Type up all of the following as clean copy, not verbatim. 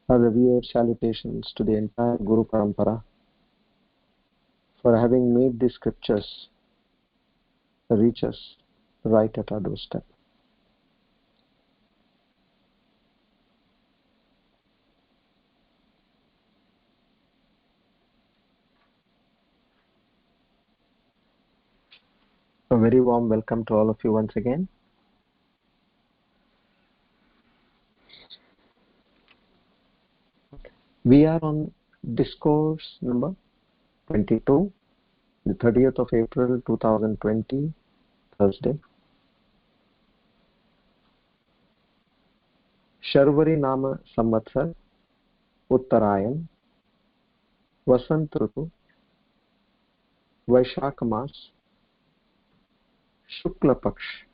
Our revered salutations to the entire Guru Parampara for having made the scriptures reach us right at our doorstep. A very warm welcome to all of you once again. We are on discourse number 22, the 30th of April 2020, Thursday. Sharvari Nama Samvatsar, Uttarayan, Vasant Ritu, Vaishakh Mas, Shukla Paksh,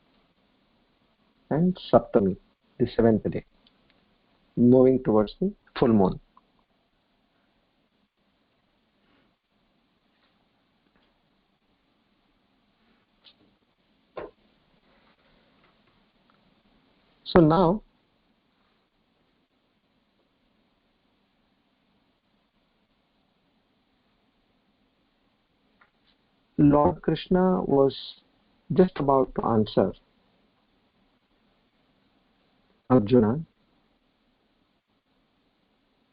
and Saptami, the 7th day, moving towards the full moon. So now, Lord Krishna was just about to answer Arjuna,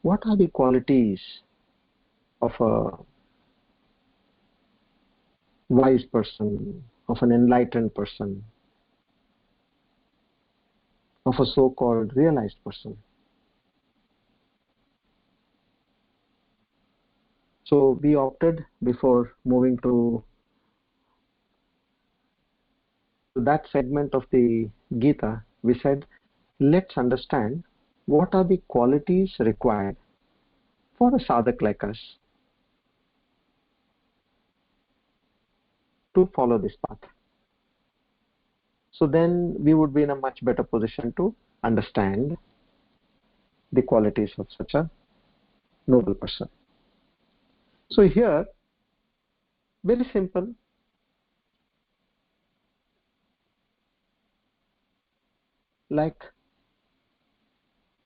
what are the qualities of a wise person, of an enlightened person, of a so-called realized person? So we opted, before moving to that segment of the Gita, we said, let's understand what are the qualities required for a sadhak like us to follow this path. So then we would be in a much better position to understand the qualities of such a noble person. So here, very simple. Like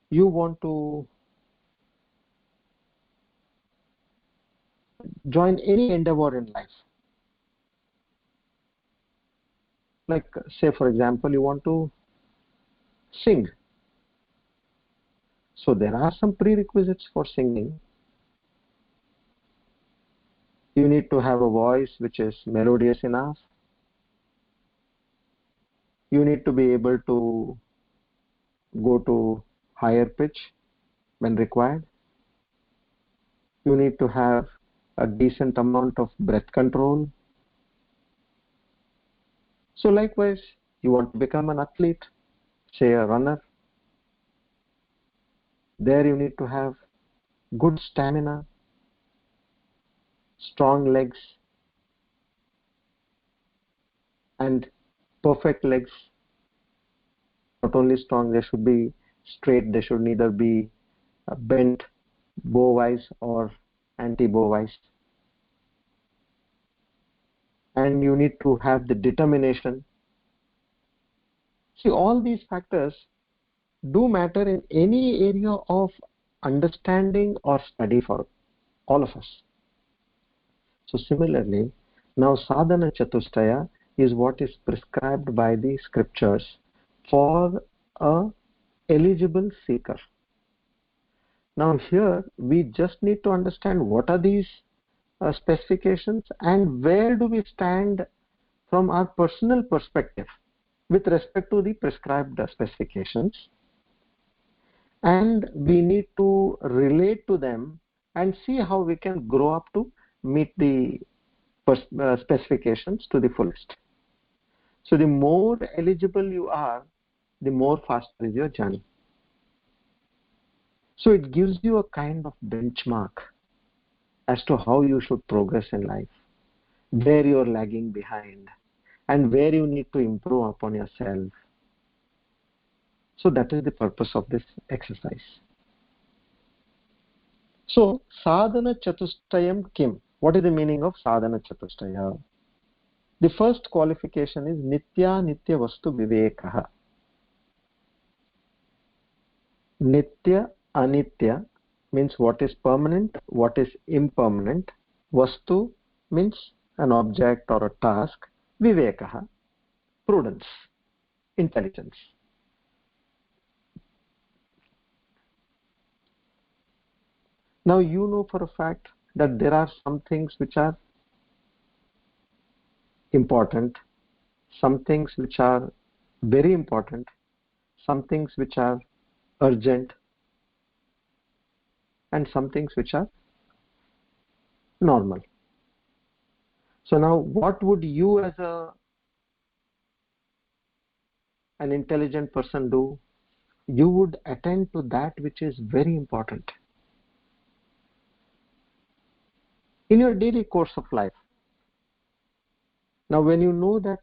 you want to join any endeavor in life. Like, say for example, you want to sing. So there are some prerequisites for singing. You need to have a voice which is melodious enough. You need to be able to go to higher pitch when required. You need to have a decent amount of breath control. So likewise, you want to become an athlete, say a runner. There you need to have good stamina, strong legs, and perfect legs. Not only strong, they should be straight. They should neither be bent bow-wise or anti-bow-wise. And you need to have the determination. See, all these factors do matter in any area of understanding or study for all of us. So similarly, now sadhana chatustaya is what is prescribed by the scriptures for a eligible seeker. Now here we just need to understand what are these specifications and where do we stand from our personal perspective with respect to the prescribed specifications, and we need to relate to them and see how we can grow up to meet the specifications to the fullest. So the more eligible you are, the more faster is your journey. So it gives you a kind of benchmark as to how you should progress in life, where you're lagging behind, and where you need to improve upon yourself. So that is the purpose of this exercise. So sadhana chatustayam kim? What is the meaning of sadhana chatustaya? The first qualification is nitya vastu vivekaha. Nitya Anitya means what is permanent, what is impermanent. Vastu means an object or a task. Vivekaha, prudence, intelligence. Now you know for a fact that there are some things which are important, some things which are very important, some things which are urgent, and some things which are normal. So now what would you as an intelligent person do? You would attend to that which is very important in your daily course of life. Now when you know that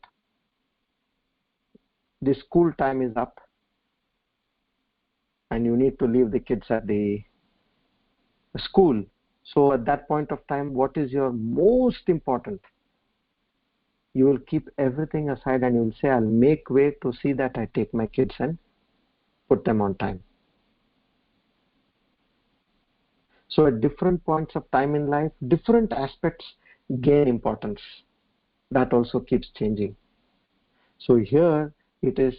the school time is up and you need to leave the kids at the school, so at that point of time, what is your most important? You will keep everything aside and you will say, I'll make way to see that I take my kids and put them on time. So at different points of time in life, different aspects gain importance. That also keeps changing. So here it is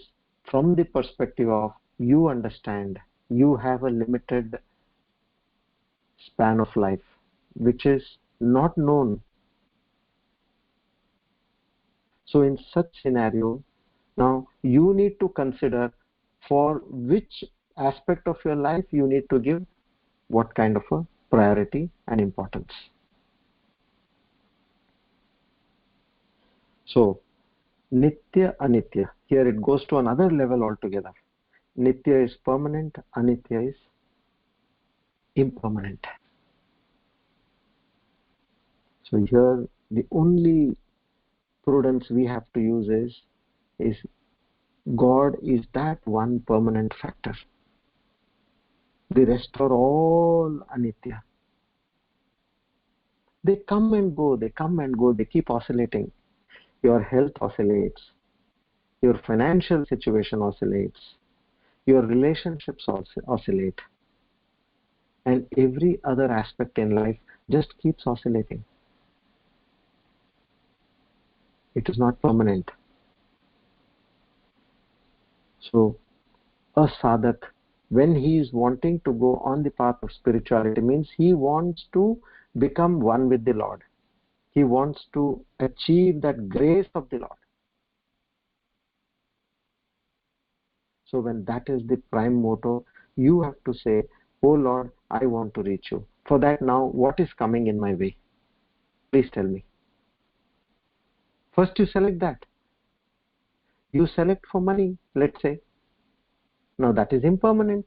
from the perspective of you understand, you have a limited span of life, which is not known. So in such scenario, now you need to consider for which aspect of your life you need to give what kind of a priority and importance. So Nitya, Anitya, here it goes to another level altogether. Nitya is permanent, Anitya is impermanent. So here the only prudence we have to use is God is that one permanent factor. The rest are all Anitya. They come and go, they come and go, they keep oscillating. Your health oscillates, your financial situation oscillates, your relationships oscillate, and every other aspect in life just keeps oscillating. It is not permanent. So a sadhak, when he is wanting to go on the path of spirituality, means he wants to become one with the Lord. He wants to achieve that grace of the Lord. So when that is the prime motto, you have to say, oh Lord, I want to reach you. For that now, what is coming in my way? Please tell me. First you select that. You select for money, let's say. Now that is impermanent.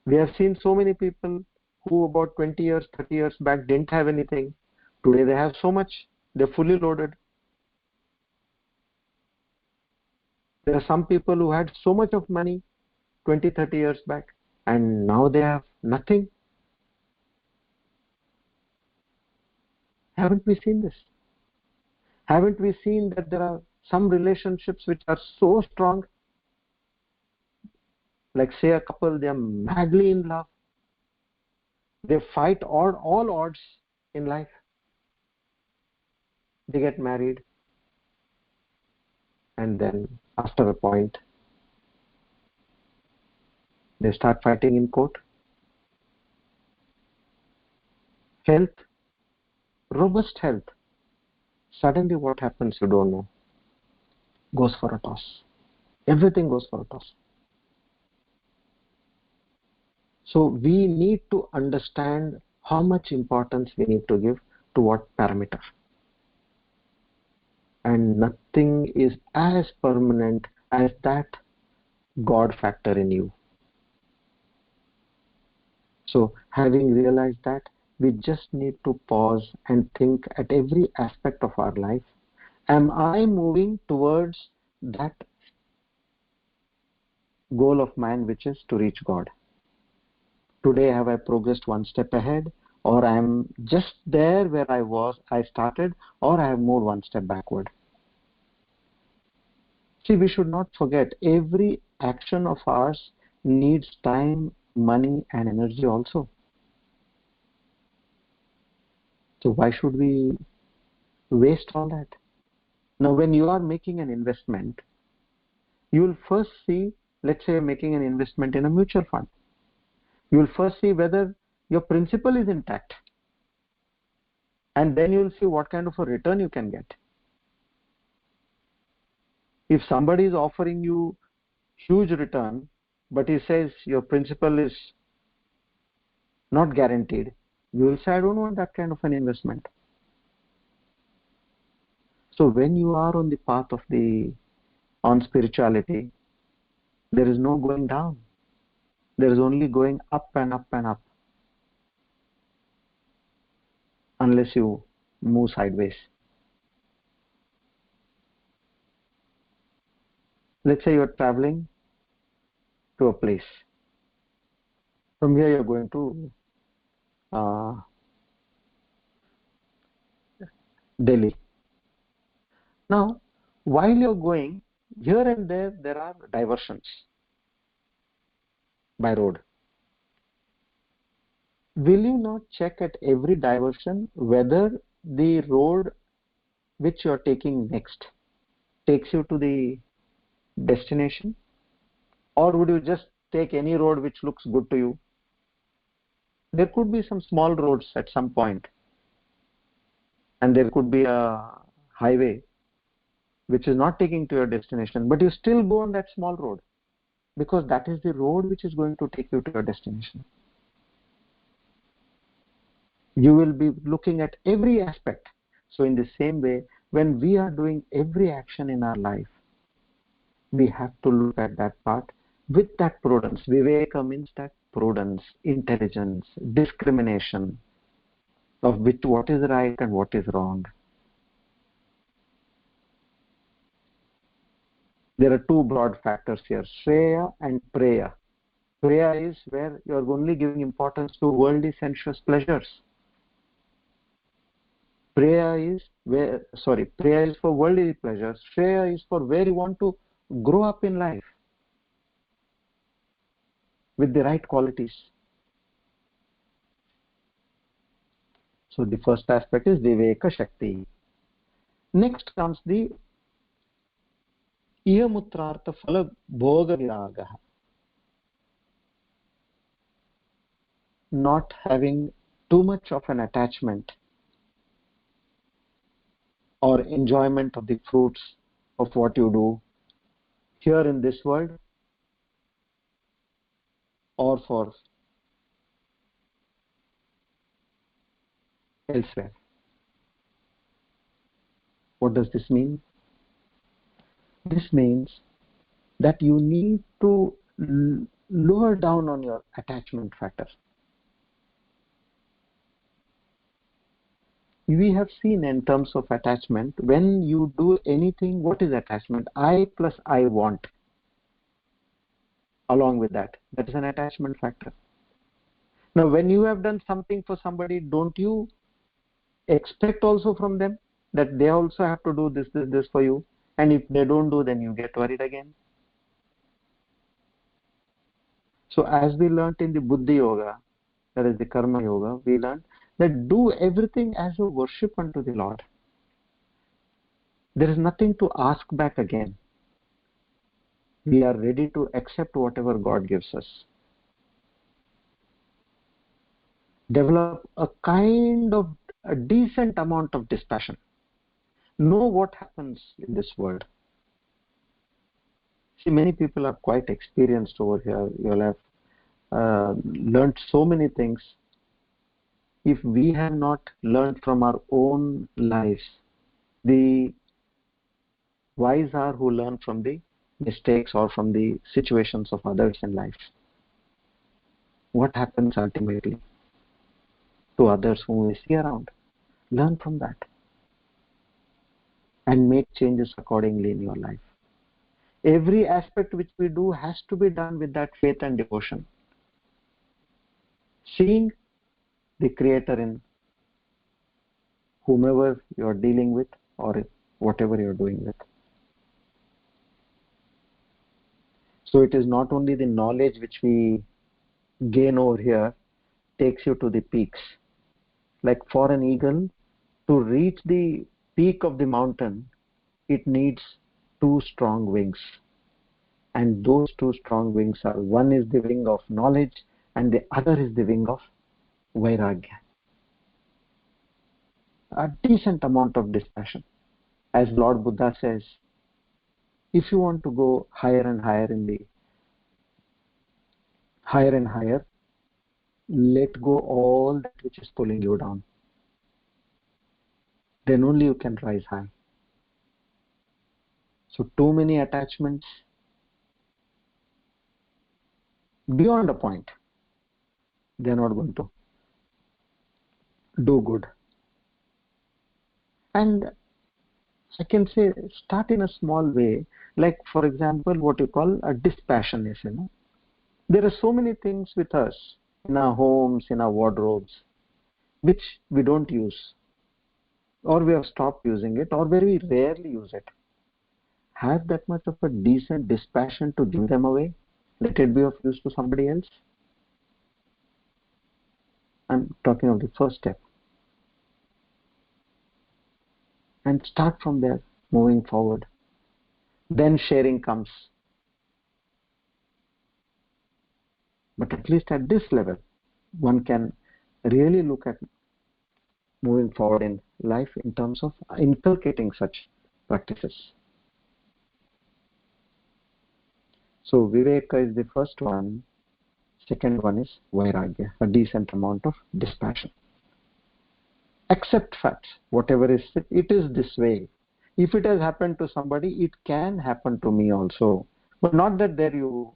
We have seen so many people who about 20 years, 30 years back didn't have anything. Today they have so much. They're fully loaded. There are some people who had so much of money 20, 30 years back and now they have nothing. Haven't we seen this? Haven't we seen that there are some relationships which are so strong? Like say a couple, they are madly in love. They fight all odds in life. They get married. And then after a point, they start fighting in court. Health, robust health. Suddenly what happens, you don't know. Goes for a toss. Everything goes for a toss. So we need to understand how much importance we need to give to what parameter. And nothing is as permanent as that God factor in you. So having realized that, we just need to pause and think at every aspect of our life. Am I moving towards that goal of mine, which is to reach God? Today, have I progressed one step ahead, or I am just there where I started, or I have moved one step backward? See, we should not forget every action of ours needs time, money, and energy also. So why should we waste all that? Now, when you are making an investment, you will first see, let's say you're making an investment in a mutual fund. You will first see whether your principal is intact, and then you will see what kind of a return you can get. If somebody is offering you huge return, but he says your principal is not guaranteed, you will say, I don't want that kind of an investment. So when you are on the path of on spirituality, there is no going down. There is only going up and up and up, unless you move sideways. Let's say you're traveling to a place. From here you're going to Delhi. Now, while you're going, here and there are diversions by road. Will you not check at every diversion whether the road which you're taking next takes you to the destination? Or would you just take any road which looks good to you? There could be some small roads at some point, and there could be a highway which is not taking to your destination, but you still go on that small road because that is the road which is going to take you to your destination. You will be looking at every aspect. So in the same way, when we are doing every action in our life, we have to look at that part with that prudence. Viveka means that prudence, intelligence, discrimination of what is right and what is wrong. There are two broad factors here, Shreya and Preya. Preya is where you are only giving importance to worldly sensuous pleasures. Preya is for worldly pleasures. Shreya is for where you want to grow up in life with the right qualities. So the first aspect is Viveka Shakti. Next comes the Iyamutrartha Phala Bhoga Viraga. Not having too much of an attachment or enjoyment of the fruits of what you do here in this world or for elsewhere. What does this mean? This means that you need to lower down on your attachment factor. We have seen in terms of attachment, when you do anything, what is attachment? I plus I want. Along with that is an attachment factor. Now, when you have done something for somebody, don't you expect also from them that they also have to do this for you? And if they don't do, then you get worried again. So as we learnt in the Buddhi Yoga, that is the Karma Yoga, we learned that do everything as a worship unto the Lord. There is nothing to ask back again. We are ready to accept whatever God gives us. Develop a decent amount of dispassion. Know what happens in this world. See, many people are quite experienced over here. You'll have learned so many things. If we have not learned from our own lives, the wise are who learn from the mistakes or from the situations of others in life. What happens ultimately to others whom we see around? Learn from that and make changes accordingly in your life. Every aspect which we do has to be done with that faith and devotion. Seeing the Creator in whomever you are dealing with or whatever you are doing with. So it is not only the knowledge which we gain over here takes you to the peaks. Like for an eagle to reach the peak of the mountain, it needs two strong wings. And those two strong wings are, one is the wing of knowledge and the other is the wing of vairagya. A decent amount of dispassion. As Lord Buddha says, if you want to go higher and higher let go all that which is pulling you down. Then only you can rise high. So too many attachments beyond a point, they are not going to do good. And I can say start in a small way, like for example what you call a dispassionate. There are so many things with us in our homes, in our wardrobes, which we don't use, or we have stopped using it, or very rarely use it. Have that much of a decent dispassion to give them away. Let it be of use to somebody else. I'm talking of the first step. And start from there, moving forward. Then sharing comes. But at least at this level, one can really look at moving forward in life in terms of inculcating such practices. So Viveka is the first one. Second one is Vairagya, a decent amount of dispassion. Accept facts, whatever is it is this way. If it has happened to somebody, it can happen to me also. But not that there you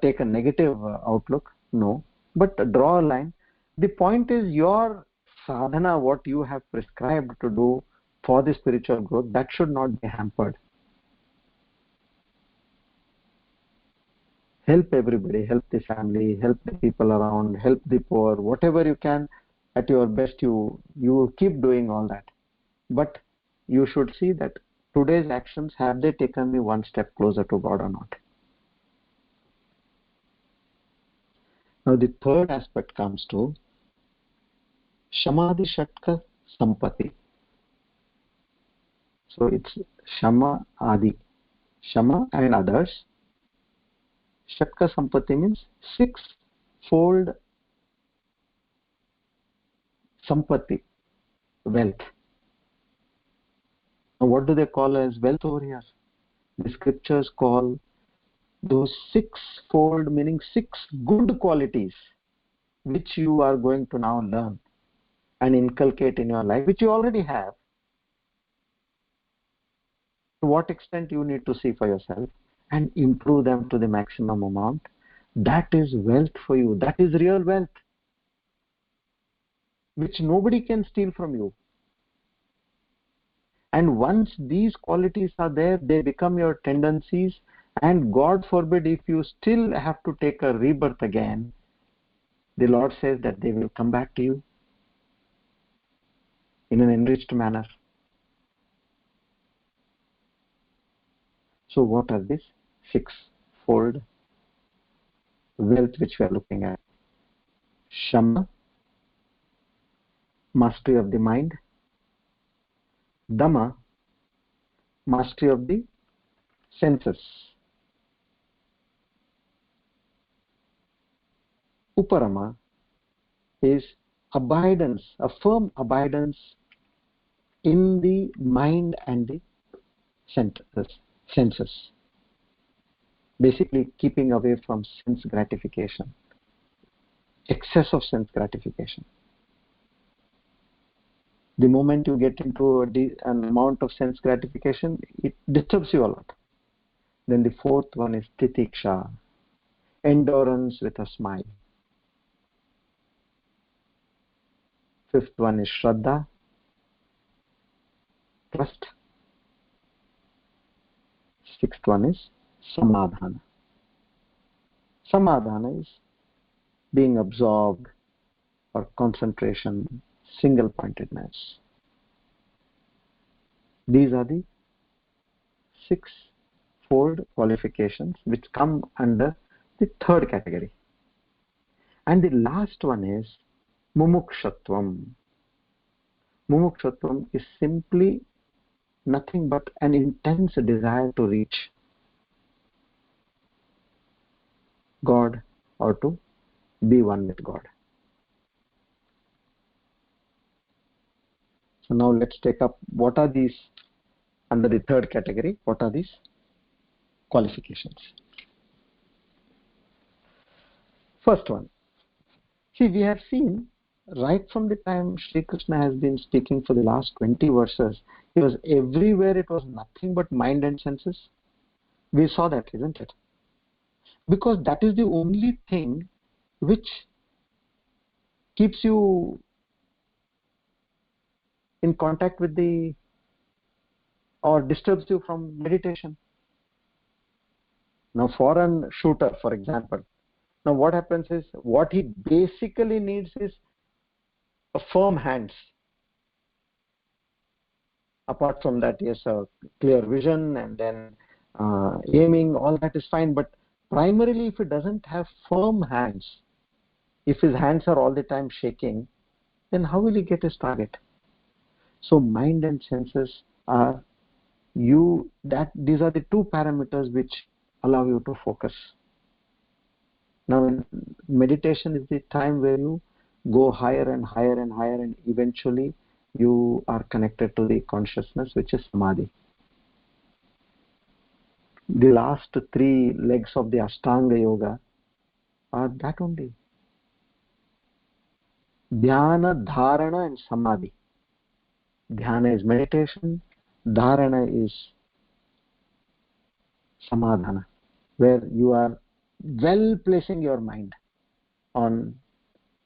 take a negative outlook, no. But draw a line. The point is your sadhana, what you have prescribed to do for the spiritual growth, that should not be hampered. Help everybody, help the family, help the people around, help the poor, whatever you can at your best, you keep doing all that. But you should see that today's actions, have they taken me one step closer to God or not? Now the third aspect comes to Shamadhi Shatka Sampati. So it's Shama Adi, Shama and others. Shatka Sampati means six-fold Sampati, wealth. Now what do they call as wealth over here? The scriptures call those six-fold, meaning six good qualities which you are going to now learn and inculcate in your life, which you already have. To what extent you need to see for yourself and improve them to the maximum amount. That is wealth for you. That is real wealth, which nobody can steal from you. And once these qualities are there, they become your tendencies, and God forbid if you still have to take a rebirth again, the Lord says that they will come back to you in an enriched manner. So what are these six-fold wealth which we are looking at? Shama, mastery of the mind. Dhamma, mastery of the senses. Uparama is abidance, a firm abidance in the mind and the senses. Basically keeping away from sense gratification, excess of sense gratification. The moment you get into an amount of sense gratification, it disturbs you a lot. Then the fourth one is titiksha, endurance with a smile. Fifth one is shraddha, trust. Sixth one is samadhana. Samadhana is being absorbed or concentration, single pointedness. These are the four qualifications which come under the third category. And the last one is mumukshatvam. Mumukshatvam is simply nothing but an intense desire to reach God or to be one with God. So now let's take up what are these under the third category. What are these qualifications? First one. See, we have seen right from the time Sri Krishna has been speaking for the last 20 verses, he was everywhere, it was nothing but mind and senses. We saw that, isn't it? Because that is the only thing which keeps you in contact with the, or disturbs you from meditation. Now, foreign shooter, for example, now what happens is, what he basically needs is a firm hands. Apart from that, yes, a clear vision and then aiming, all that is fine. But primarily, if he doesn't have firm hands, if his hands are all the time shaking, then how will he get his target? So mind and senses are these are the two parameters which allow you to focus. Now, meditation is the time where you go higher and higher and higher, and eventually you are connected to the consciousness, which is samadhi. The last three legs of the Ashtanga Yoga are that only. Dhyana, Dharana and Samadhi. Dhyana is meditation, Dharana is Samadhana, where you are well placing your mind on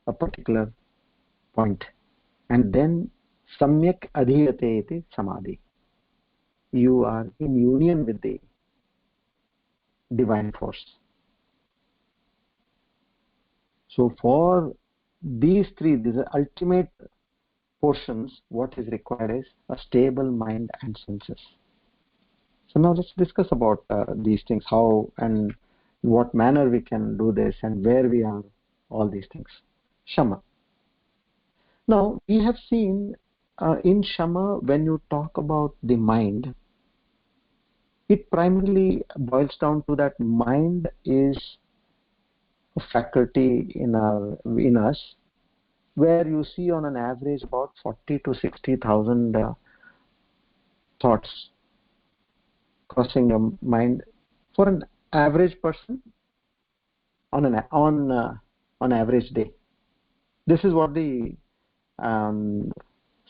a particular point. And then Samyak Adhiyate iti Samadhi. You are in union with the divine force. So for these ultimate portions, what is required is a stable mind and senses. So now let's discuss about these things, how and in what manner we can do this and where we are, all these things. Shama. Now we have seen in Shama, when you talk about the mind, it primarily boils down to that mind is a faculty in us, where you see on an average about 40 to 60,000 thoughts crossing your mind for an average person on average day. This is what the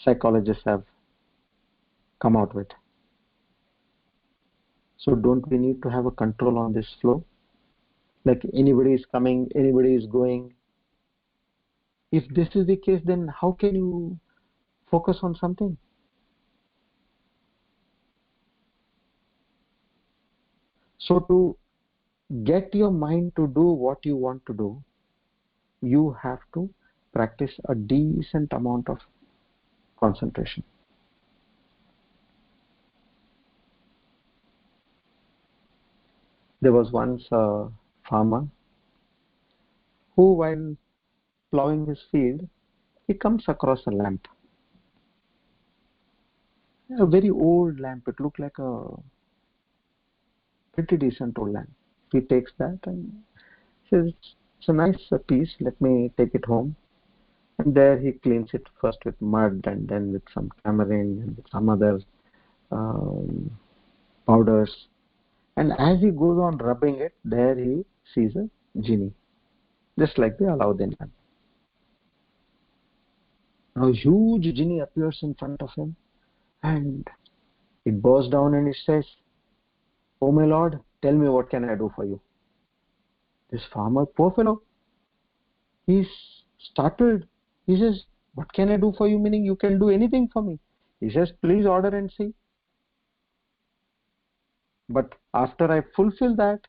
psychologists have come out with. So don't we need to have a control on this flow? Like anybody is coming, anybody is going. If this is the case, then how can you focus on something? So to get your mind to do what you want to do, you have to practice a decent amount of concentration. There was once a farmer who, while plowing his field, he comes across a lamp. A very old lamp. It looked like a pretty decent old lamp. He takes that and says, it's a nice piece, let me take it home. And there he cleans it first with mud and then with some tamarind and with some other powders. And as he goes on rubbing it, there he sees a genie, just like the Alauddin lamp. Now a huge genie appears in front of him, and it bows down and it says, "Oh my lord, tell me, what can I do for you?" This farmer, poor fellow, he's startled. He says, "What can I do for you?" Meaning, you can do anything for me. He says, "Please order and see. But after I fulfill that,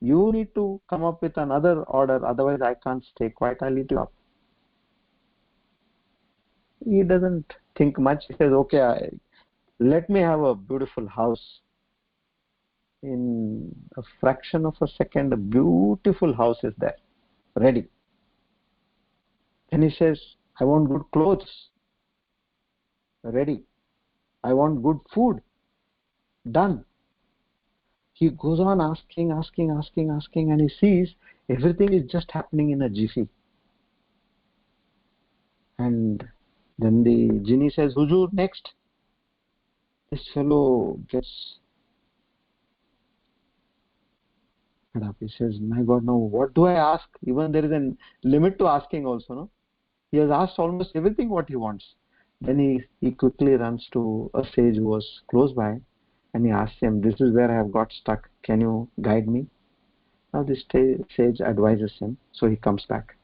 you need to come up with another order, otherwise I can't stay quiet, I'll eat you up." He doesn't think much. He says, "Okay, let me have a beautiful house In a fraction of a second, a beautiful house is there, ready. Then he says, I want good clothes, ready. I want good food, done. He goes on asking, and he sees everything is just happening in a jiffy. And then the genie says, Huzur, next. This fellow gets fed up. He says, my God, now what do I ask? Even there is a limit to asking also, no? He has asked almost everything what he wants. Then he quickly runs to a sage who was close by, and he asks him, this is where I have got stuck. Can you guide me? Now this sage advises him, so he comes back.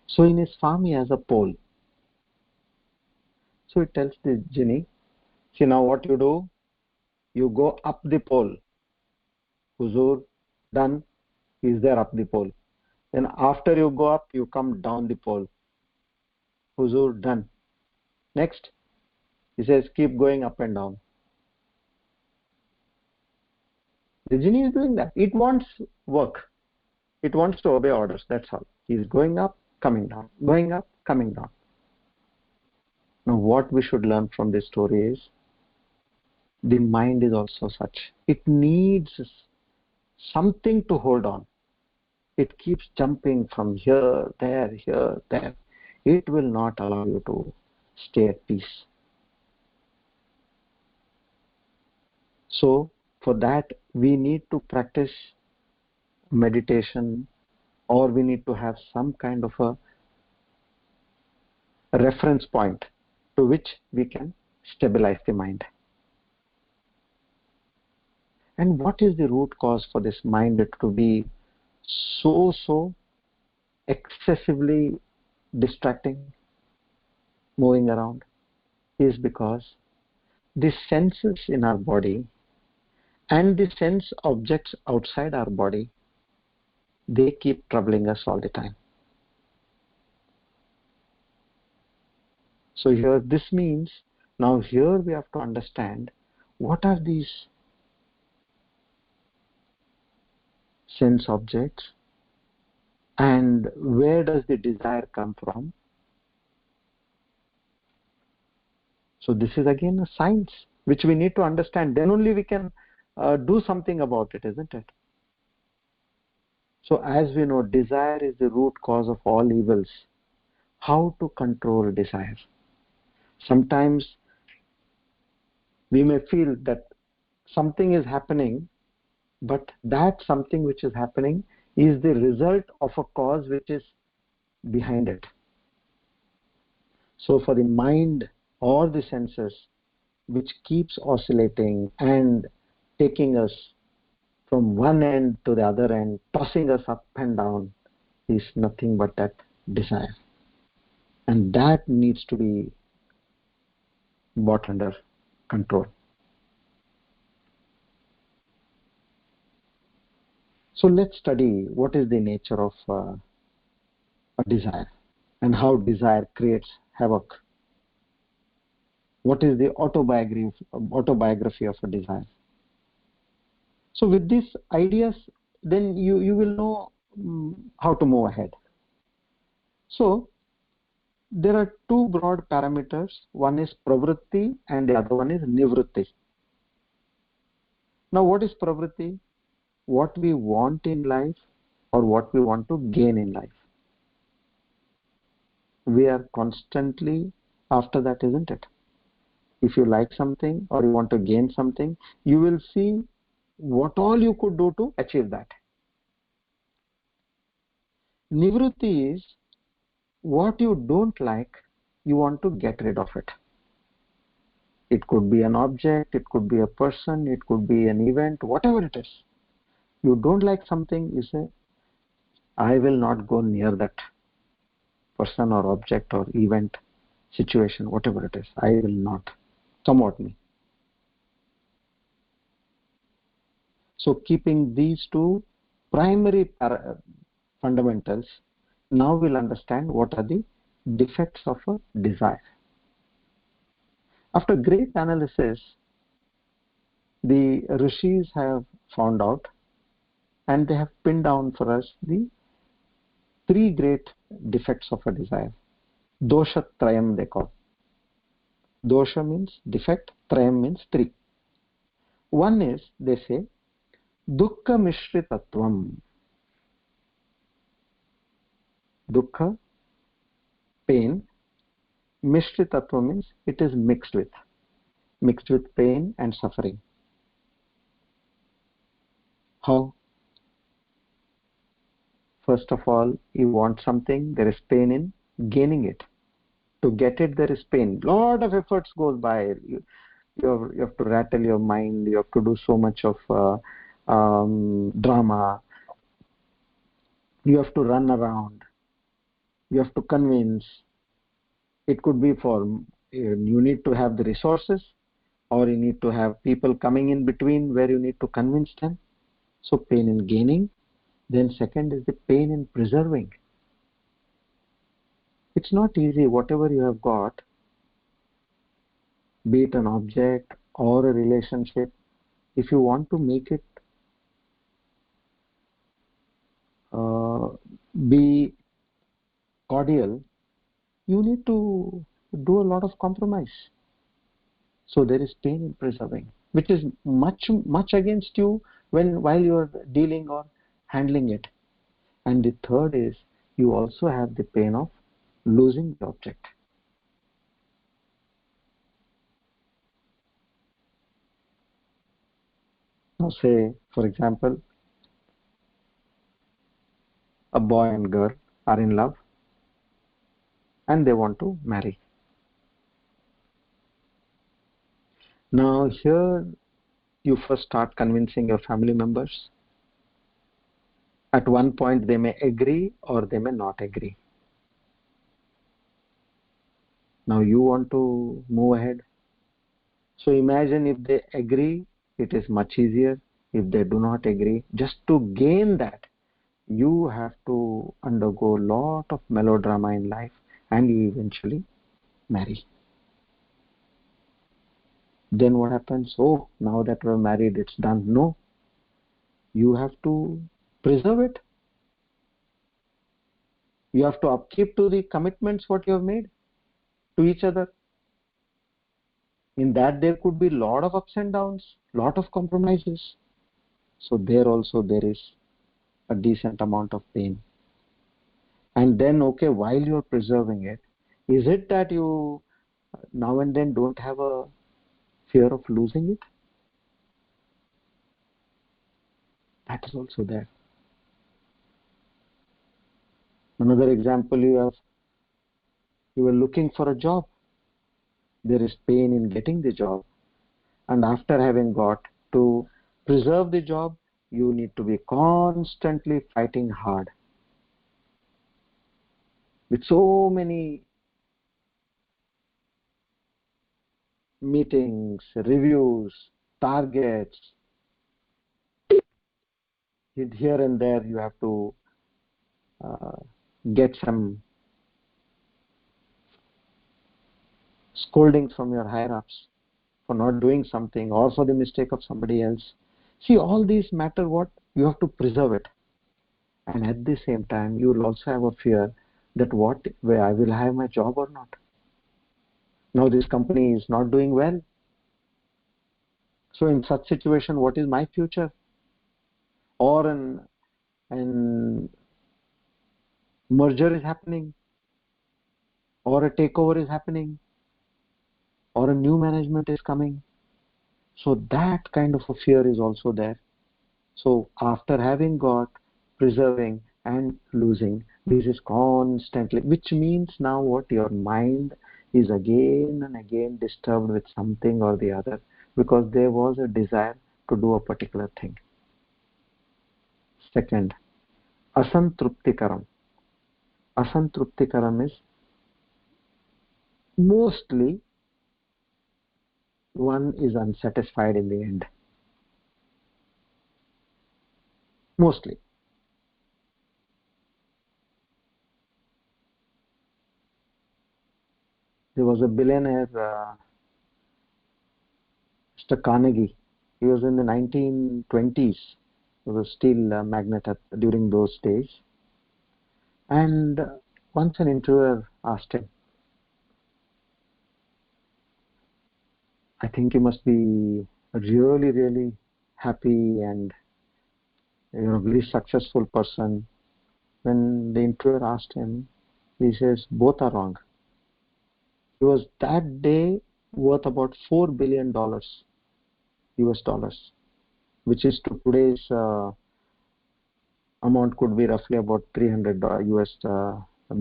So in his farm he has a pole. So he tells the genie, see now what you do, you go up the pole. Huzur, done, he is there up the pole. Then after you go up, you come down the pole. Huzur, done. Next, he says, keep going up and down. The genie is doing that. It wants work. It wants to obey orders. That's all. He is going up, coming down. Going up, coming down. Now what we should learn from this story is, the mind is also such. It needs something to hold on. It keeps jumping from here, there. It will not allow you to stay at peace. So for that we need to practice meditation, or we need to have some kind of a reference point to which we can stabilize the mind. And what is the root cause for this mind to be so excessively distracting, moving around? Is because the senses in our body and the sense objects outside our body, they keep troubling us all the time. So here this means, now here we have to understand what are these sense objects and where does the desire come from. So this is again a science which we need to understand. Then only we can do something about it, isn't it? So as we know, desire is the root cause of all evils. How to control desire? Sometimes we may feel that something is happening, but that something which is happening is the result of a cause which is behind it. So for the mind or the senses which keeps oscillating and taking us from one end to the other end, tossing us up and down, is nothing but that desire. And that needs to be brought under control. So let's study what is the nature of a desire and how desire creates havoc. What is the autobiography of a desire? So with these ideas, then you will know how to move ahead. So there are two broad parameters. One is pravritti and the other one is nivritti. Now what is pravritti? What we want in life or what we want to gain in life. We are constantly after that, isn't it? If you like something or you want to gain something, you will see what all you could do to achieve that. Nivritti is what you don't like, you want to get rid of it. It could be an object, it could be a person, it could be an event, whatever it is. You don't like something, you say, I will not go near that person or object or event, situation, whatever it is. I will not. Come at me. So keeping these two primary fundamentals, now we'll understand what are the defects of a desire. After great analysis, The rishis have found out, and they have pinned down for us the three great defects of a desire. Dosha trayam they call. Dosha means defect, trayam means three. One is, they say, dukkha mishritatvam. Dukkha, pain. Mishritatvam means it is mixed with pain and suffering. How? First of all, you want something, there is pain in gaining it. To get it, there is pain. Lot of efforts goes by. You have to rattle your mind. You have to do so much of drama. You have to run around. You have to convince. It could be for, you need to have the resources, or you need to have people coming in between where you need to convince them. So pain in gaining. Then second is the pain in preserving. It's not easy. Whatever you have got, be it an object or a relationship, if you want to make it be cordial, you need to do a lot of compromise. So there is pain in preserving, which is much against you while you are dealing or handling it. And the third is, you also have the pain of losing the object. Now say, for example, a boy and girl are in love and they want to marry. Now here you first start convincing your family members. At one point they may agree or they may not agree. Now you want to move ahead. So imagine if they agree, it is much easier. If they do not agree, just to gain that, you have to undergo a lot of melodrama in life, and you eventually marry. Then what happens? Oh, now that we're married, it's done. No. You have to preserve it. You have to upkeep to the commitments what you have made to each other. In that there could be a lot of ups and downs, lot of compromises. So there also there is a decent amount of pain. And then, okay, while you're preserving it, is it that you now and then don't have a fear of losing it? That is also there. Another example, you were looking for a job. There is pain in getting the job. And after having got, to preserve the job, you need to be constantly fighting hard with so many meetings, reviews, targets. Here and there you have to get some scoldings from your higher ups for not doing something, or for the mistake of somebody else. See, all these matter what? You have to preserve it. And at the same time, you will also have a fear that where I will have my job or not. Now this company is not doing well. So in such situation, what is my future? Or an merger is happening, or a takeover is happening, or a new management is coming. So that kind of a fear is also there. So after having got, preserving and losing, this is constantly, which means now what? Your mind is again and again disturbed with something or the other, because there was a desire to do a particular thing. Second, asantruptikaram. Asantruptikaram is mostly one is unsatisfied in the end. Mostly. There was a billionaire, Mr. Carnegie. He was in the 1920s. He was a steel magnate during those days. And once an interviewer asked him, I think you must be really, really happy and you're a very successful person. When the interviewer asked him, he says, both are wrong. He was that day worth about $4 billion US dollars, which is to today's amount could be roughly about 300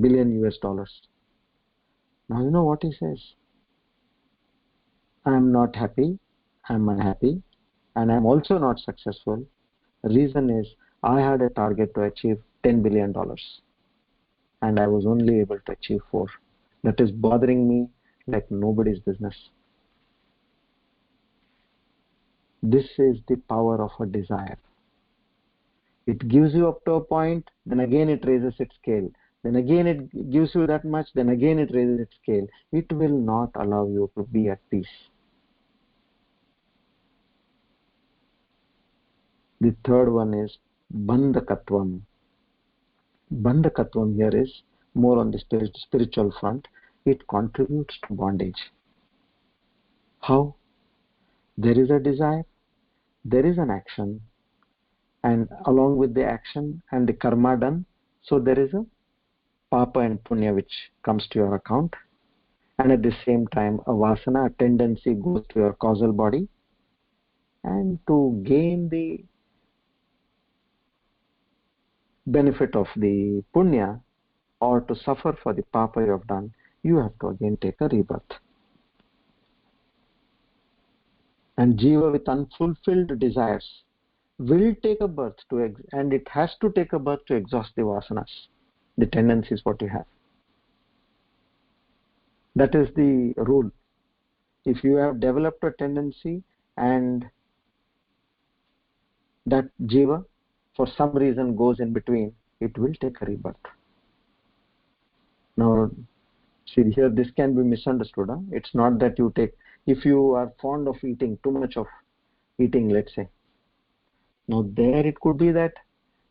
billion US dollars. Now you know what he says? I am not happy, I am unhappy, and I am also not successful. The reason is I had a target to achieve $10 billion and I was only able to achieve 4. That is bothering me like nobody's business. This is the power of a desire. It gives you up to a point, then again it raises its scale. Then again it gives you that much, then again it raises its scale. It will not allow you to be at peace. The third one is bandhakatvam. Bandhakatvam here is more on the spiritual front. It contributes to bondage. How? There is a desire, there is an action, and along with the action and the karma done, so there is a papa and punya which comes to your account, and at the same time a vasana, a tendency goes to your causal body, and to gain the benefit of the punya or to suffer for the papa you have done, you have to again take a rebirth. And jiva with unfulfilled desires will take a birth and it has to take a birth to exhaust the vasanas, the tendencies what you have. That is the rule. If you have developed a tendency and that jiva for some reason goes in between, it will take a rebirth. Now, see here, this can be misunderstood. It's not that you take, if you are fond of eating, too much of eating, let's say. Now there it could be that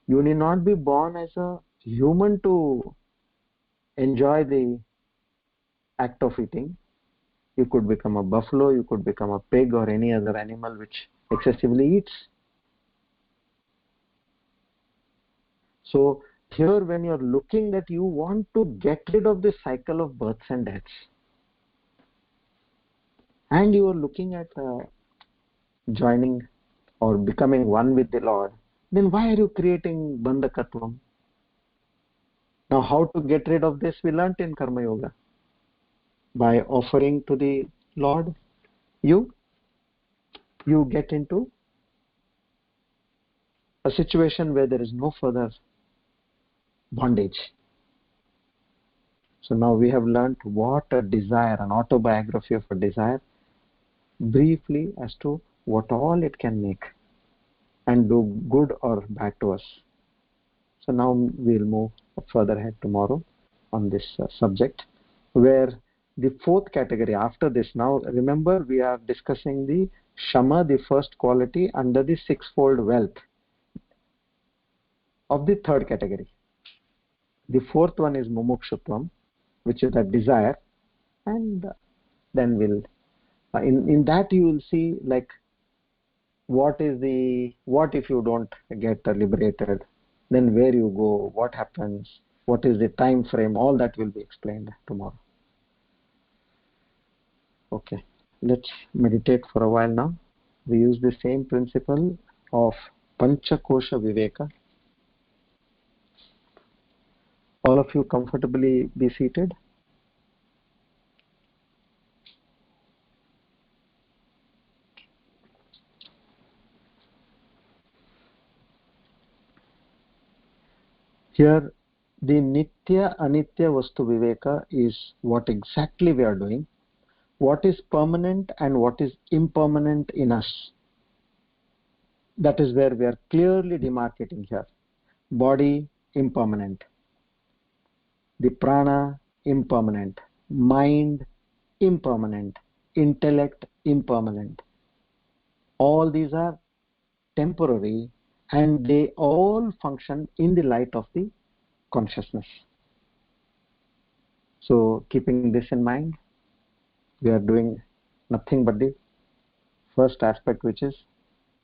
you need not be born as a human to enjoy the act of eating. You could become a buffalo, you could become a pig or any other animal which excessively eats. So here when you're looking that you want to get rid of this cycle of births and deaths, and you are looking at joining or becoming one with the Lord, then why are you creating bandhakatvam? Now how to get rid of this we learnt in Karma Yoga. By offering to the Lord, you get into a situation where there is no further bondage. So now we have learnt what a desire, an autobiography of a desire, briefly as to what all it can make and do good or bad to us. So now we'll move further ahead tomorrow on this subject, where the fourth category after this, now remember we are discussing the Shama, the first quality under the sixfold wealth of the third category. The fourth one is mumukshutvam, which is that desire, and then we'll in that you will see like what if you don't get liberated, then where you go, what happens, what is the time frame, all that will be explained tomorrow. Okay, let's meditate for a while now. We use the same principle of Panchakosha Viveka. All of you comfortably be seated. Here, the Nitya Anitya Vastu Viveka is what exactly we are doing. What is permanent and what is impermanent in us. That is where we are clearly demarcating here. Body, impermanent. The prana, impermanent. Mind, impermanent. Intellect, impermanent. All these are temporary, and they all function in the light of the consciousness. So keeping this in mind, we are doing nothing but the first aspect, which is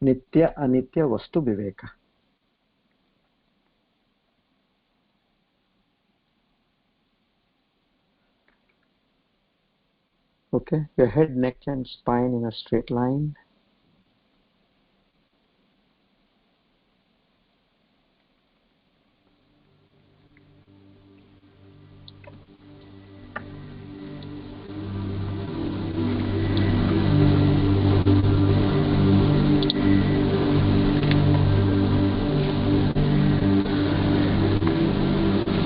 Nitya Anitya Vastu Viveka. Okay, your head, neck and spine in a straight line.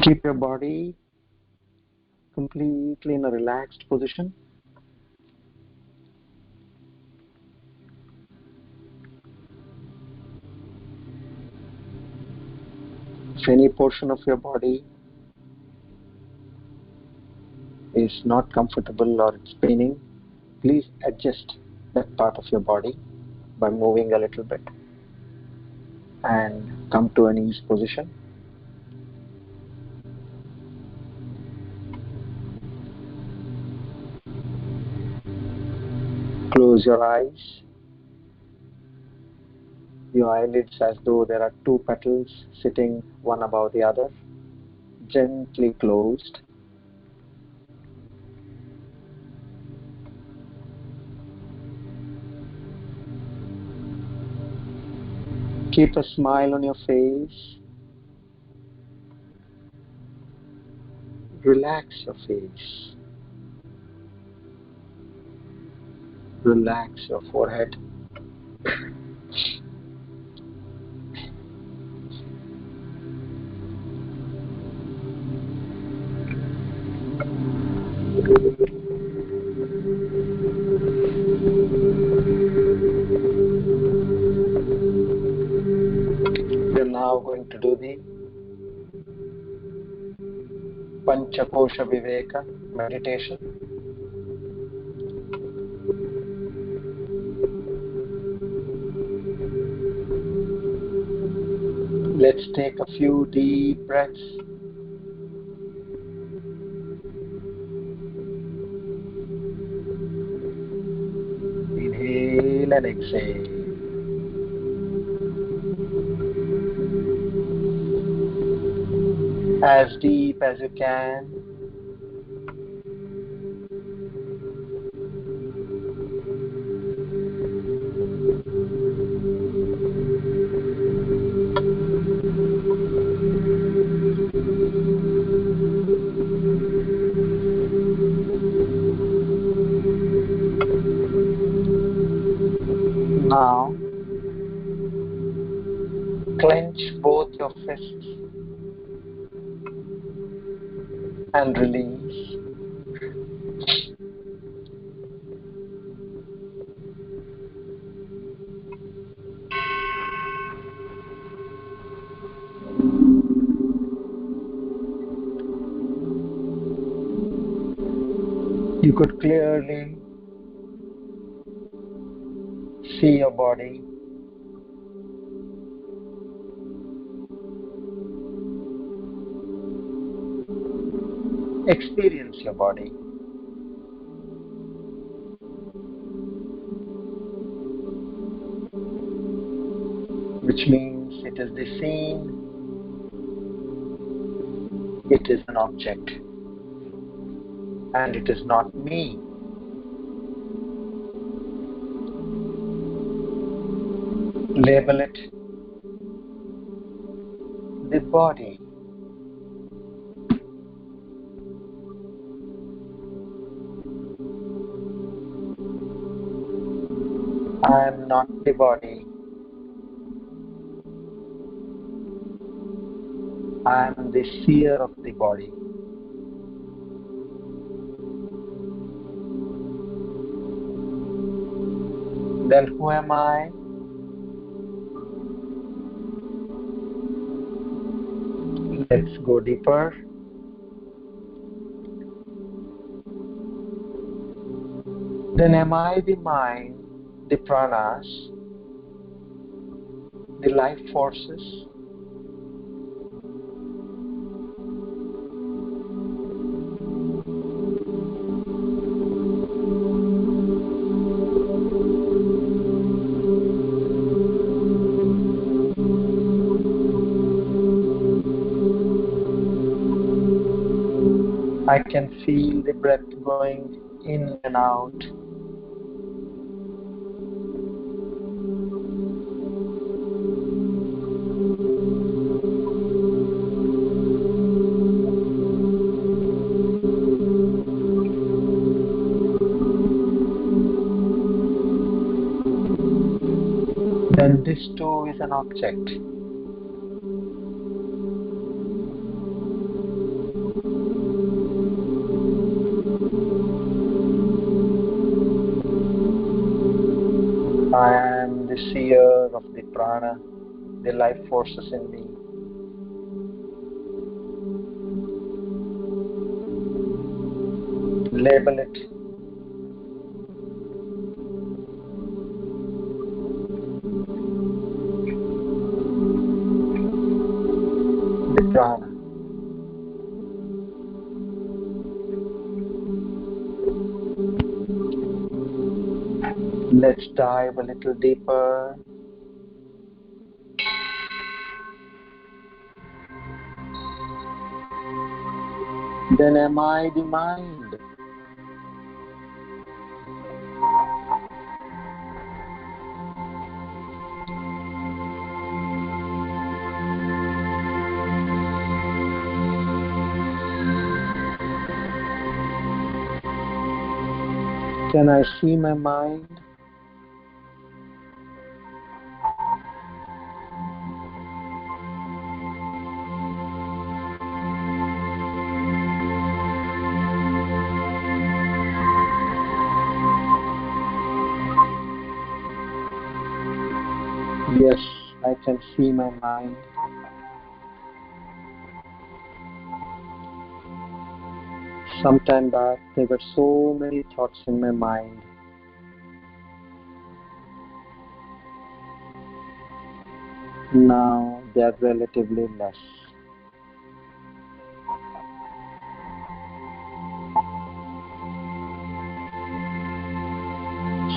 Keep your body completely in a relaxed position. If any portion of your body is not comfortable or it's paining, please adjust that part of your body by moving a little bit and come to an ease position. Close your eyes. Your eyelids as though there are two petals sitting one above the other, gently closed. Keep a smile on your face. Relax your face. Relax your forehead. We are now going to do the Panchakosha Viveka meditation. Let's take a few deep breaths. Inhale and exhale. As deep as you can. Now, clench both your fists and release. You could clearly see your body. Experience your body. Which means it is the scene, it is an object, and it is not me. Label it the body. I am not the body. I am the seer of the body. Then who am I? Let's go deeper. Then am I the mind, the pranas, the life forces, I can feel the breath going in and out. Then this too is an object. I am the seer of the prana, the life forces in me. Label it. The prana. Let's dive a little deeper. Then am I the mind? Can I see my mind? Yes, I can see my mind. Sometime back, there were so many thoughts in my mind. Now they are relatively less.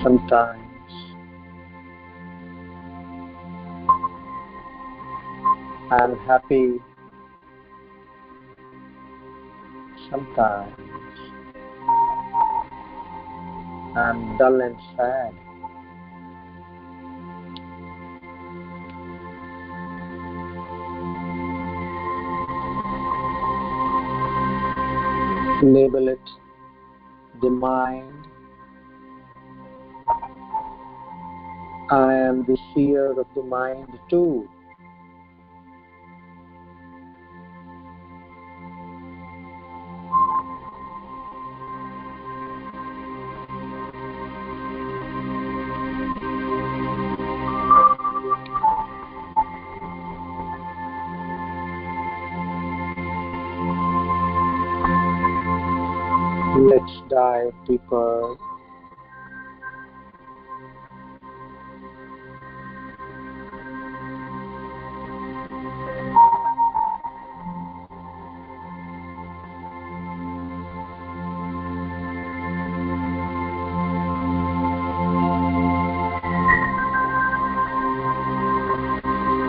Sometimes I am happy. Sometimes I am dull and sad. Label it the mind. I am the seer of the mind too. Let's dive deeper.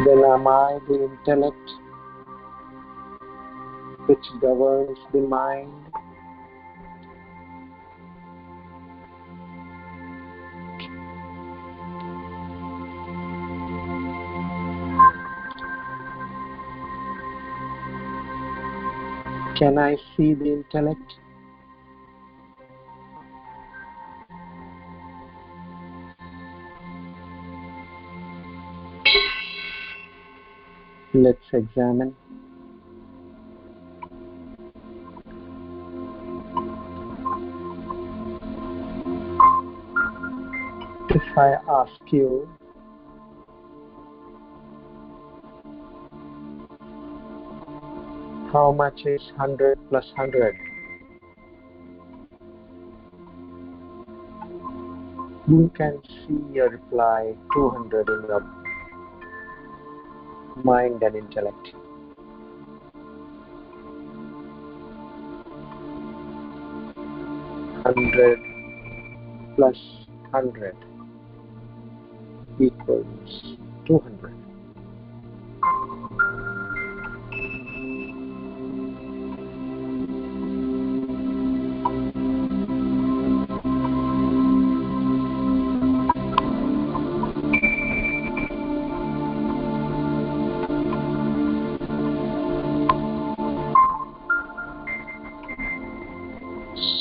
Then am I the intellect which governs the mind? Can I see the intellect? Let's examine. If I ask you, how much is 100 plus 100? You can see your reply 200 in your mind and intellect. Hundred plus 100 equals 200.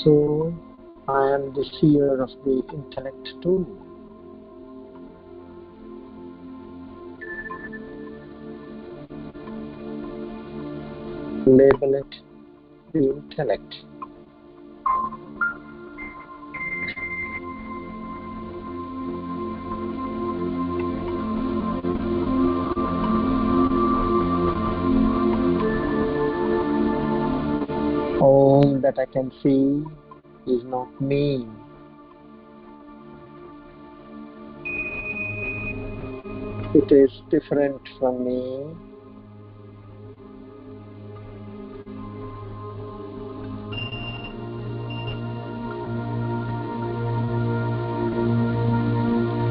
So I am the seer of the intellect too. Label it the intellect. All that I can see is not me. It is different from me.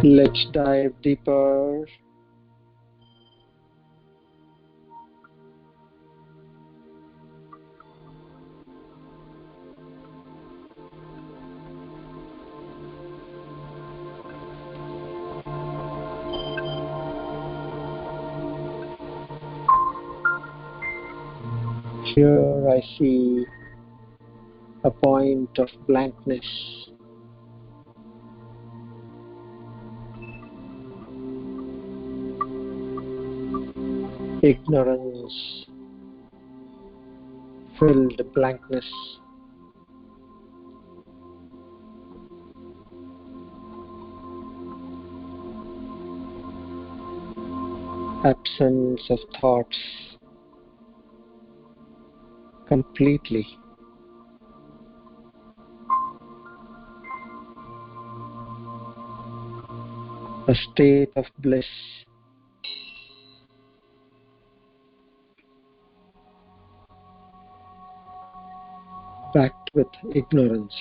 Let's dive deeper. Here I see a point of blankness. Ignorance filled blankness. Absence of thoughts completely. A state of bliss. Backed with ignorance.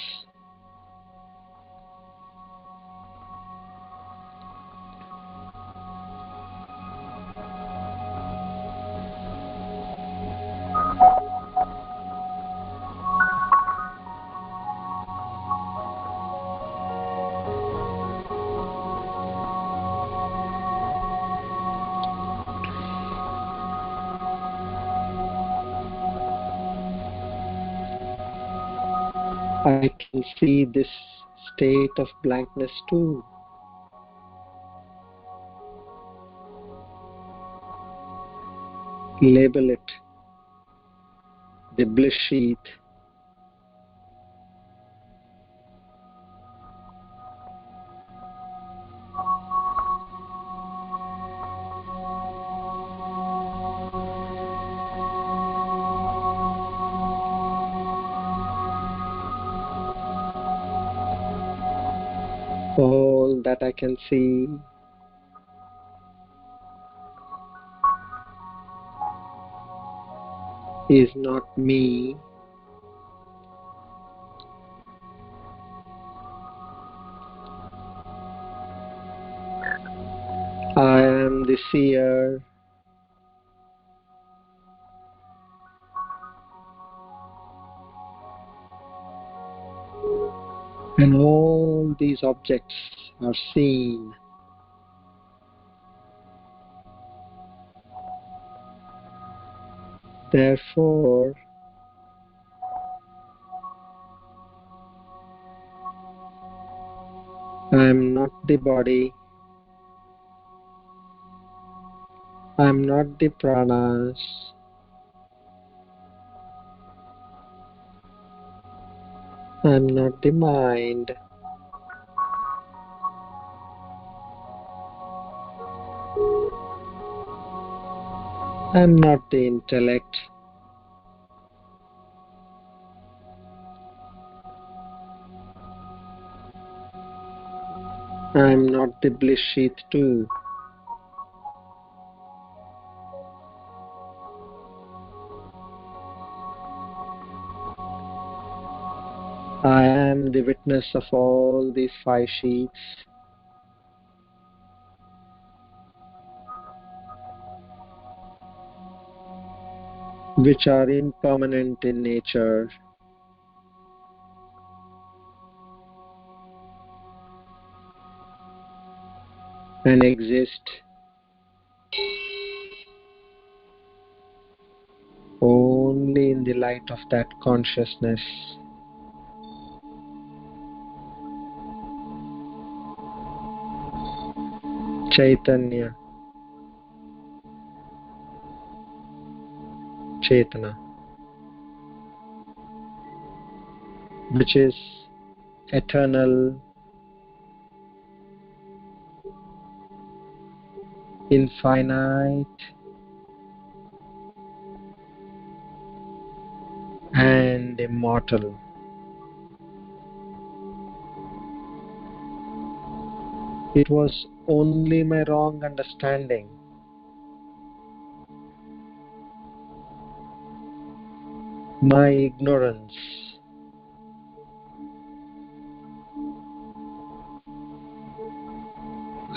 I can see this state of blankness too. Label it the bliss sheath. All that I can see is not me. I am the seer. And all these objects are seen. Therefore, I am not the body. I am not the pranas. I am not the mind. I am not the intellect. I am not the bliss sheath too. the witness of all these 5 sheets, which are impermanent in nature, and exist only in the light of that consciousness. Chaitanya, Chetana, which is eternal, infinite, and immortal. It was only my wrong understanding, my ignorance,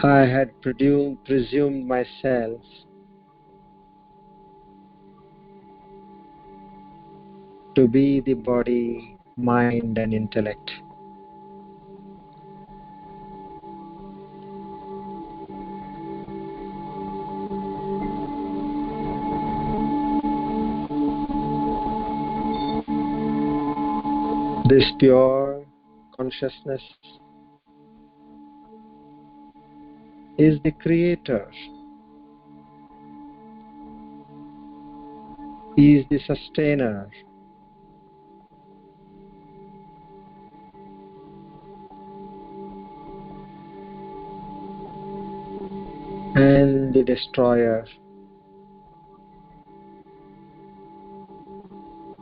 I had presumed myself to be the body, mind, and intellect. This pure consciousness is the creator, he is the sustainer, and the destroyer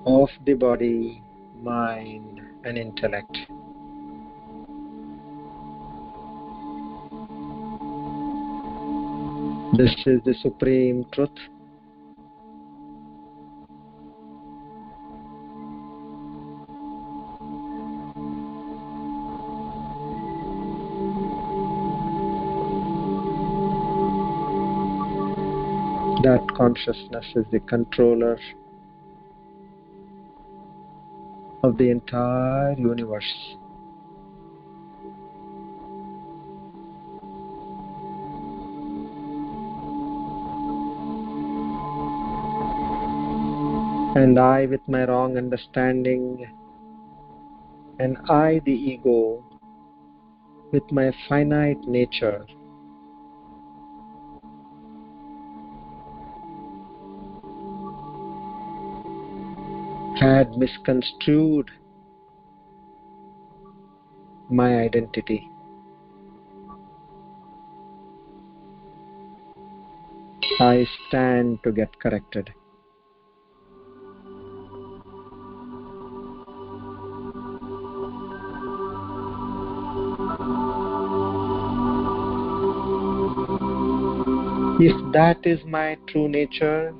of the body, mind, and intellect. This is the supreme truth. That consciousness is the controller of the entire universe. And I, with my wrong understanding, and I, the ego, with my finite nature, had misconstrued my identity. I stand to get corrected. If that is my true nature,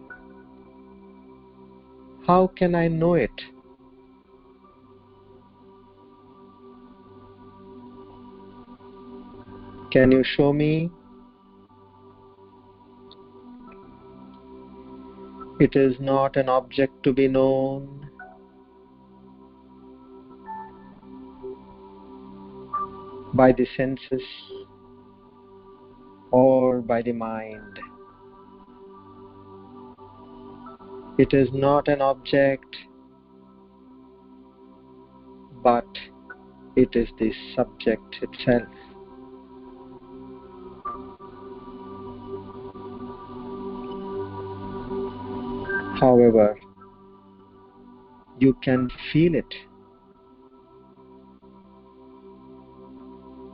how can I know it? Can you show me? It is not an object to be known. By the senses or by the mind. It is not an object, but it is the subject itself. However, you can feel it.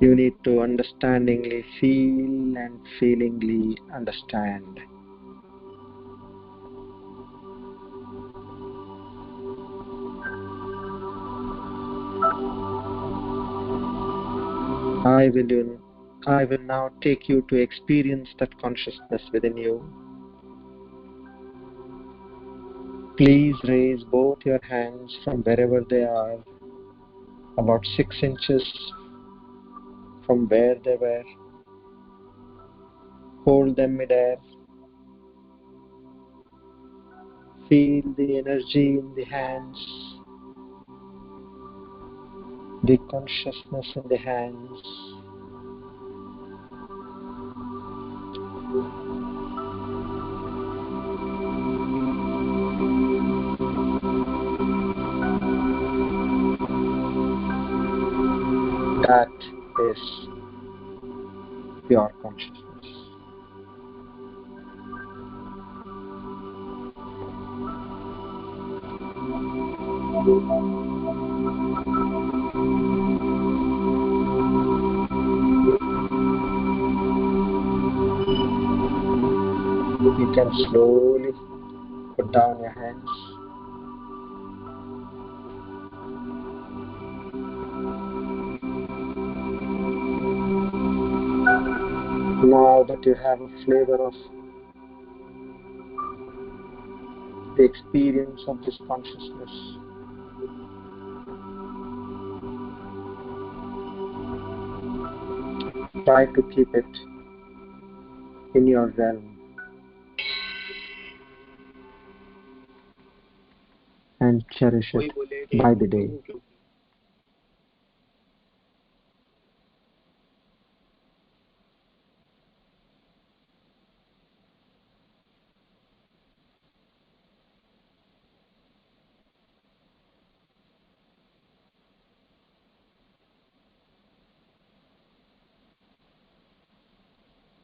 You need to understandingly feel and feelingly understand. I will now take you to experience that consciousness within you. Please raise both your hands from wherever they are about 6 inches from where they were. Hold them midair. Feel the energy in the hands, the consciousness in the hands. That is pure consciousness. You can slowly put down your hands. Now that you have a flavor of the experience of this consciousness, try to keep it in your realm and cherish it by the day.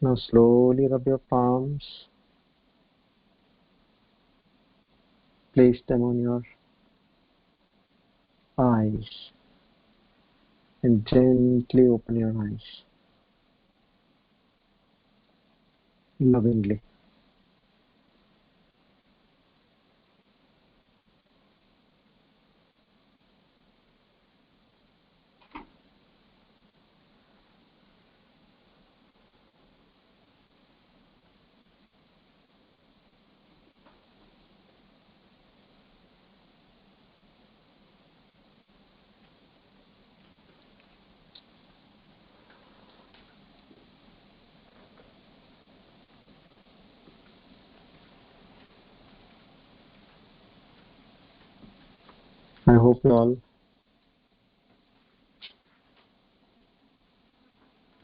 Now slowly rub your palms, place them on your eyes and gently open your eyes, lovingly. I hope you all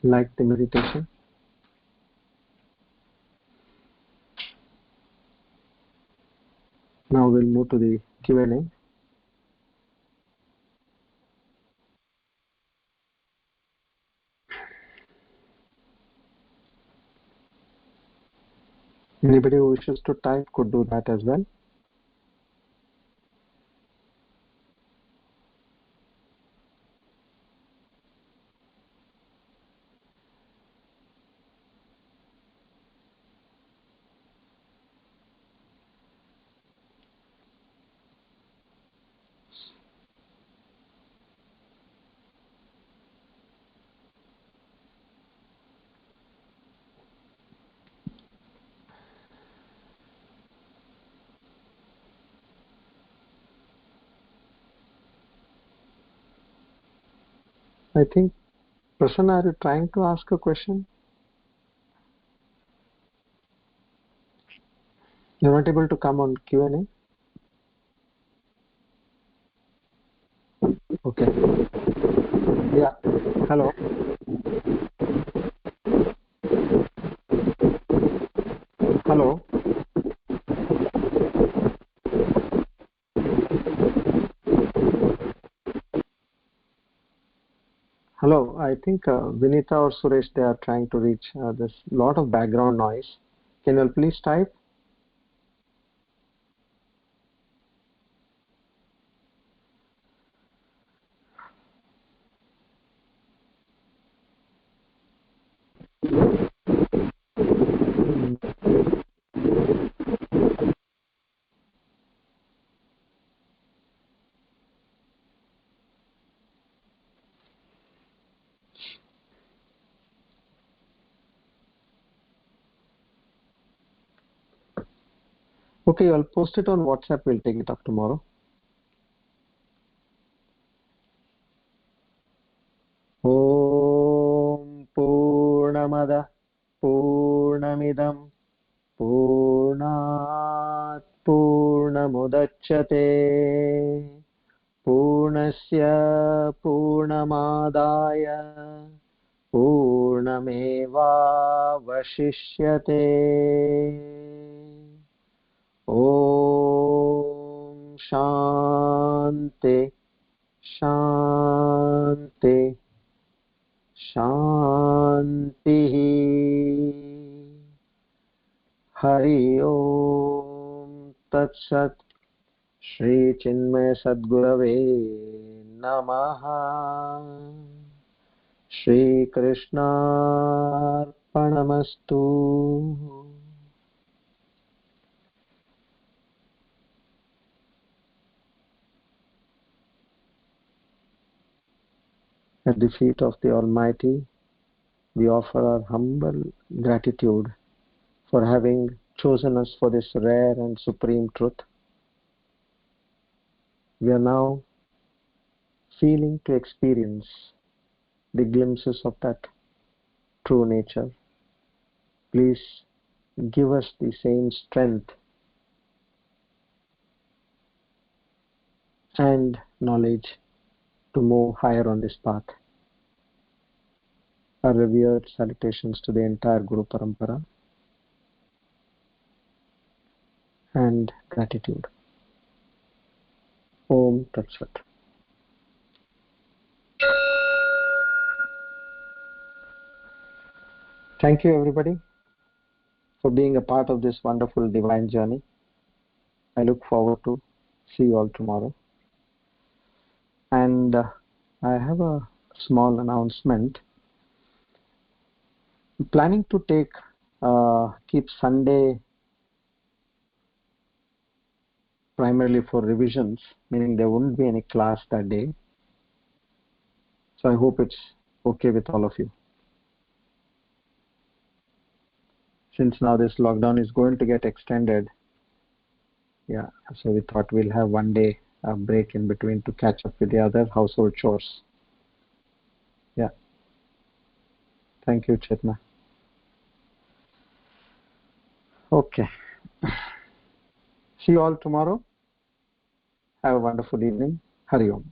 like the meditation. Now we'll move to the Q&A. Anybody who wishes to type could do that as well. I think, Prasanna, are you trying to ask a question? You're not able to come on Q&A? Okay. Yeah. Hello. Hello. Hello. I think Vinita or Suresh, they are trying to reach. There's a lot of background noise. Can you please type? Okay, I'll post it on WhatsApp. We'll take it up tomorrow. पूर्णस्य पूर्णमादाय पूर्णमेवावशिष्यते। ॐ शान्ति शान्ति शान्तिः। हरि ओम तत्सत्। श्री चिन्मय सद्गुरवे नमः। Shri कृष्णार्पणमस्तु। At the feet of the Almighty, we offer our humble gratitude for having chosen us for this rare and supreme truth. We are now feeling to experience the glimpses of that true nature. Please give us the same strength and knowledge to move higher on this path. Our revered salutations to the entire Guru Parampara and gratitude. Om Tat Sat. Thank you everybody for being a part of this wonderful divine journey. I look forward to see you all tomorrow. And I have a small announcement. I'm planning to keep Sunday primarily for revisions, meaning there won't be any class that day. So I hope it's okay with all of you. Since now this lockdown is going to get extended, yeah, so we thought we'll have one day break in between to catch up with the other household chores. Yeah. Thank you, Chetna. Okay. See you all tomorrow. Have a wonderful evening. Hari Om.